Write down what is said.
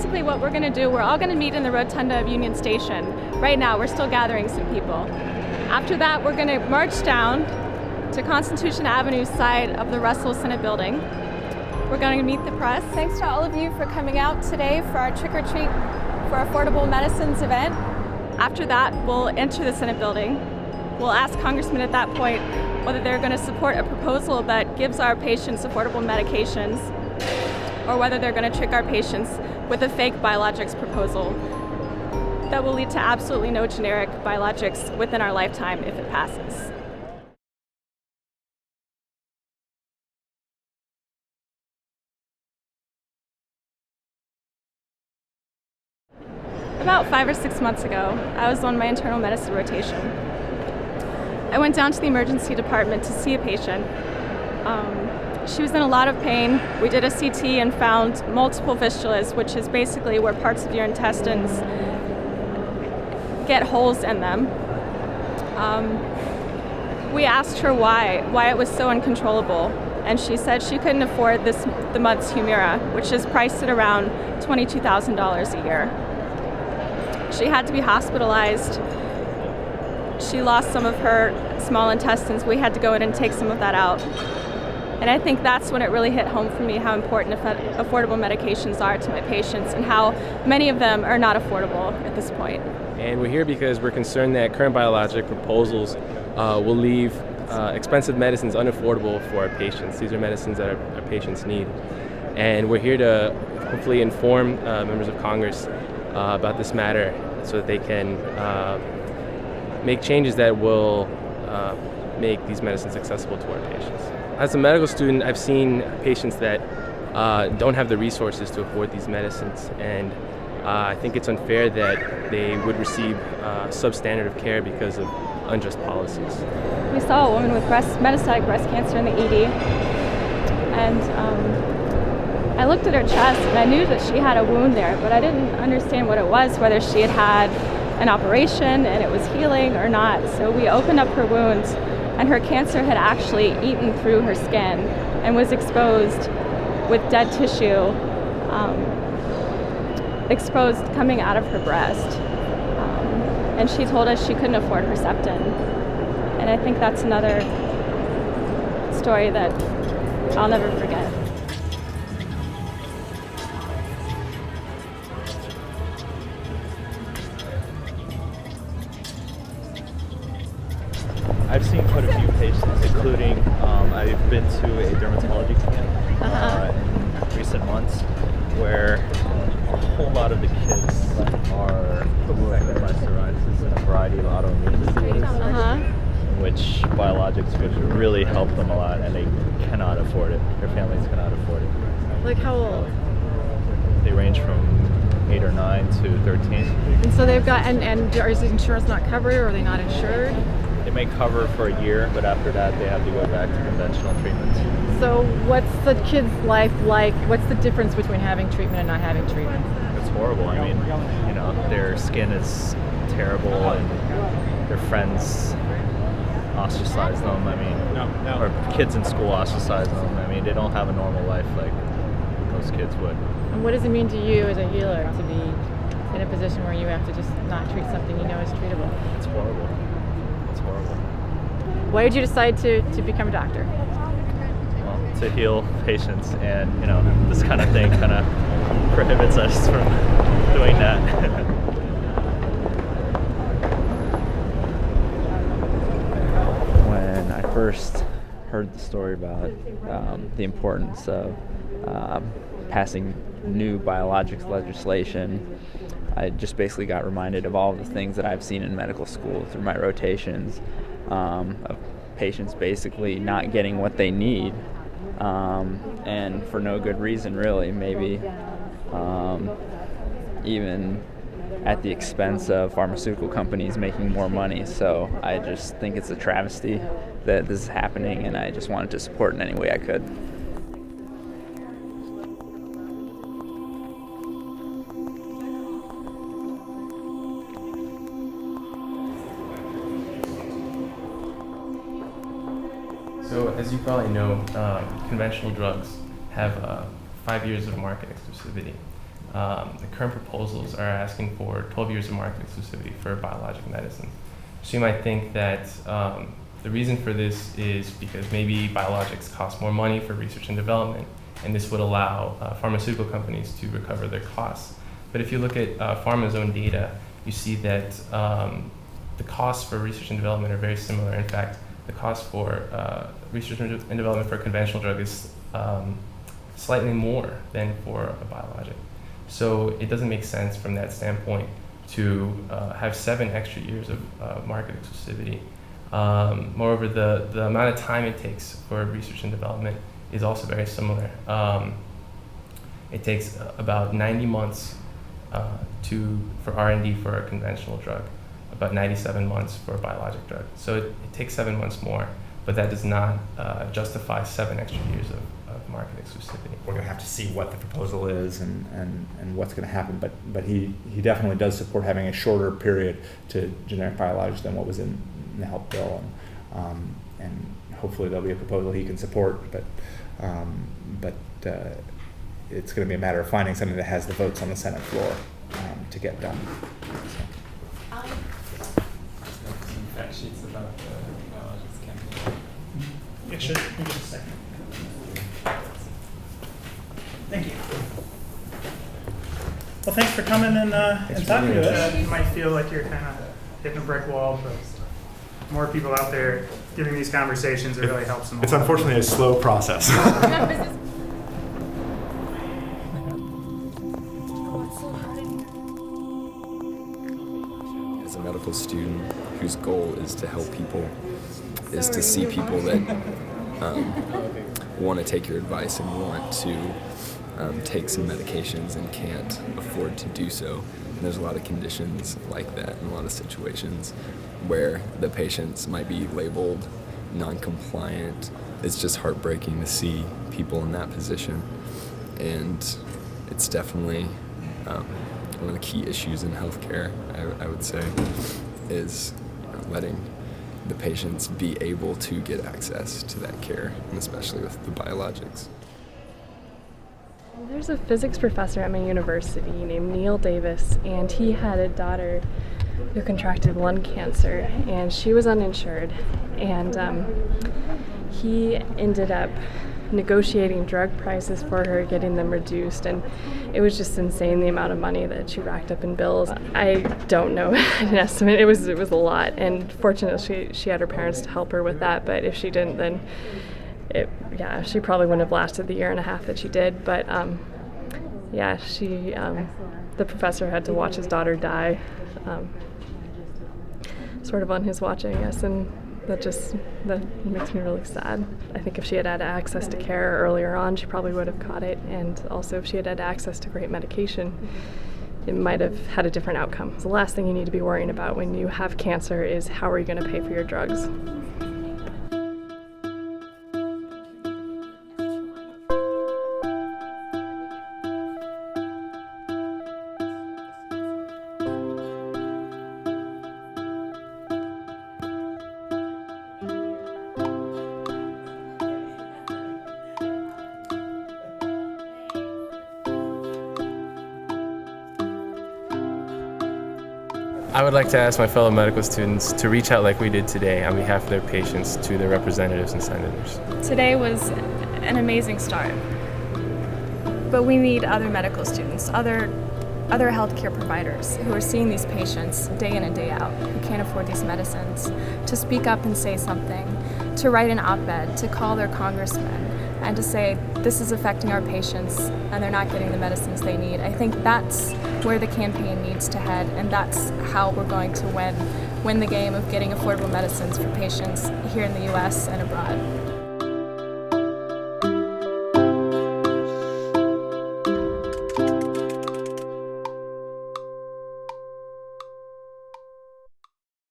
basically what we're going to do, we're all going to meet in the rotunda of Union Station. Right now, we're still gathering some people. After that, we're going to march down to Constitution Avenue side of the Russell Senate building. We're going to meet the press. Thanks to all of you for coming out today for our Trick or Treat for Affordable Medicines event. After that, we'll enter the Senate building. We'll ask congressmen at that point whether they're going to support a proposal that gives our patients affordable medications, or whether they're going to trick our patients with a fake biologics proposal that will lead to absolutely no generic biologics within our lifetime if it passes. About 5 or 6 months ago, I was on my internal medicine rotation. I went down to the emergency department to see a patient. She was in a lot of pain. We did a CT and found multiple fistulas, which is basically where parts of your intestines get holes in them. We asked her why it was so uncontrollable, and she said she couldn't afford the month's Humira, which is priced at around $22,000 a year. She had to be hospitalized. She lost some of her small intestines. We had to go in and take some of that out. And I think that's when it really hit home for me how important affordable medications are to my patients and how many of them are not affordable at this point. And we're here because we're concerned that current biologic proposals will leave expensive medicines unaffordable for our patients. These are medicines that our patients need. And we're here to hopefully inform members of Congress about this matter so that they can make changes that will make these medicines accessible to our patients. As a medical student, I've seen patients that don't have the resources to afford these medicines, and I think it's unfair that they would receive substandard of care because of unjust policies. We saw a woman with metastatic breast cancer in the ED, and I looked at her chest and I knew that she had a wound there, but I didn't understand what it was, whether she had had an operation and it was healing or not. So we opened up her wounds, and her cancer had actually eaten through her skin and was exposed with dead tissue, exposed coming out of her breast. And she told us she couldn't afford Herceptin. And I think that's another story that I'll never forget. I've seen quite a few patients, including I've been to a dermatology camp in recent months where a whole lot of the kids are affected by psoriasis and a variety of autoimmune diseases, in which biologics would really help them a lot, and they cannot afford it. Their families cannot afford it. Like how old? They range from 8 or 9 to 13. And so they've got, and is the insurance not covered, or are they not insured? They may cover for a year, but after that they have to go back to conventional treatments. So what's the kid's life like? What's the difference between having treatment and not having treatment? It's horrible. I mean, you know, their skin is terrible and their friends ostracize them. I mean, or kids in school ostracize them. I mean, they don't have a normal life like those kids would. And what does it mean to you as a healer to be in a position where you have to just not treat something you know is treatable? It's horrible. It's horrible. Why did you decide to become a doctor? Well, to heal patients, and you know, this kind of thing kind of prohibits us from doing that. When I first heard the story about the importance of passing new biologics legislation, I just basically got reminded of all the things that I've seen in medical school through my rotations, of patients basically not getting what they need, and for no good reason really, maybe even at the expense of pharmaceutical companies making more money. So I just think it's a travesty that this is happening, and I just wanted to support in any way I could. So as you probably know, conventional drugs have 5 years of market exclusivity. the current proposals are asking for 12 years of market exclusivity for biologic medicine. So you might think that the reason for this is because maybe biologics cost more money for research and development, and this would allow pharmaceutical companies to recover their costs. But if you look at pharma's own data, you see that the costs for research and development are very similar. In fact, the cost for research and development for a conventional drug is slightly more than for a biologic. So it doesn't make sense from that standpoint to have 7 extra years of market exclusivity. Moreover, the amount of time it takes for research and development is also very similar. It takes about 90 months for R&D for a conventional drug, about 97 months for a biologic drug. So it takes 7 months more, but that does not justify 7 extra years of market exclusivity. We're going to have to see what the proposal is and what's going to happen, but he definitely does support having a shorter period to generic biologics than what was in the health bill, and hopefully there'll be a proposal he can support, but it's going to be a matter of finding something that has the votes on the Senate floor to get done. So. Some fact sheets about the biologics campaign. Yeah, sure. Give me just a second. Thank you. Well, thanks for coming and talking to us. You might feel like you're kind of hitting a brick wall, but more people out there giving these conversations, it really helps them. It's unfortunately a slow process. As a medical student whose goal is to help people, is to see people that want to take your advice and want to take some medications and can't afford to do so. And there's a lot of conditions like that and a lot of situations where the patients might be labeled non-compliant. It's just heartbreaking to see people in that position. And it's definitely one of the key issues in healthcare, I would say, is letting the patients be able to get access to that care, and especially with the biologics. There's a physics professor at my university named Neil Davis, and he had a daughter who contracted lung cancer, and she was uninsured, and he ended up negotiating drug prices for her, getting them reduced, and it was just insane the amount of money that she racked up in bills. I don't know an estimate. It was a lot, and fortunately she had her parents to help her with that, but if she didn't, then she probably wouldn't have lasted the year and a half that she did. But the professor had to watch his daughter die, sort of on his watch, I guess, and that makes me really sad. I think if she had had access to care earlier on, she probably would have caught it, and also if she had had access to great medication, it might have had a different outcome. The last thing you need to be worrying about when you have cancer is how are you going to pay for your drugs. I would like to ask my fellow medical students to reach out like we did today on behalf of their patients to their representatives and senators. Today was an amazing start, but we need other medical students, other healthcare providers who are seeing these patients day in and day out, who can't afford these medicines, to speak up and say something, to write an op-ed, to call their congressman, and to say, this is affecting our patients and they're not getting the medicines they need. I think that's where the campaign needs to head, and that's how we're going to win the game of getting affordable medicines for patients here in the US and abroad.